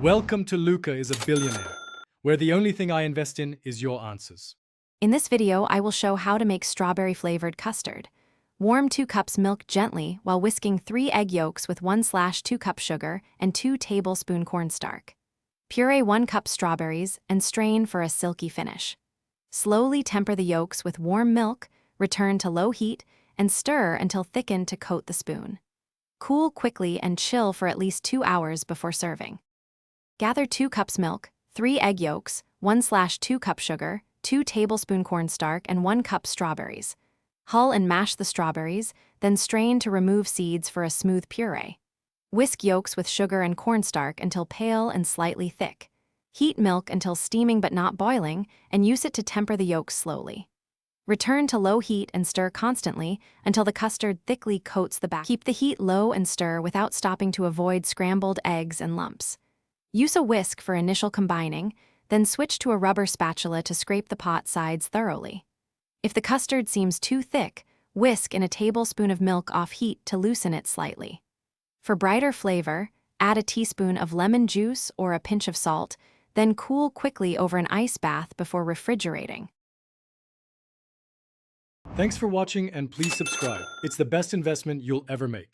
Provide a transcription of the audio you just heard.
Welcome to Luca is a Billionaire, where the only thing I invest in is your answers. In this video, I will show how to make strawberry-flavored custard. Warm 2 cups milk gently while whisking 3 egg yolks with 1/2 cup sugar and 2 tablespoon cornstarch. Puree 1 cup strawberries and strain for a silky finish. Slowly temper the yolks with warm milk, return to low heat, and stir until thickened to coat the spoon. Cool quickly and chill for at least 2 hours before serving. Gather 2 cups milk, 3 egg yolks, 1/2 cup sugar, 2 tablespoon cornstarch, and 1 cup strawberries. Hull and mash the strawberries, then strain to remove seeds for a smooth puree. Whisk yolks with sugar and cornstarch until pale and slightly thick. Heat milk until steaming but not boiling, and use it to temper the yolks slowly. Return to low heat and stir constantly until the custard thickly coats the back. Keep the heat low and stir without stopping to avoid scrambled eggs and lumps. Use a whisk for initial combining, then switch to a rubber spatula to scrape the pot sides thoroughly. If the custard seems too thick, whisk in a tablespoon of milk off heat to loosen it slightly. For brighter flavor, add a teaspoon of lemon juice or a pinch of salt, then cool quickly over an ice bath before refrigerating. Thanks for watching and please subscribe. It's the best investment you'll ever make.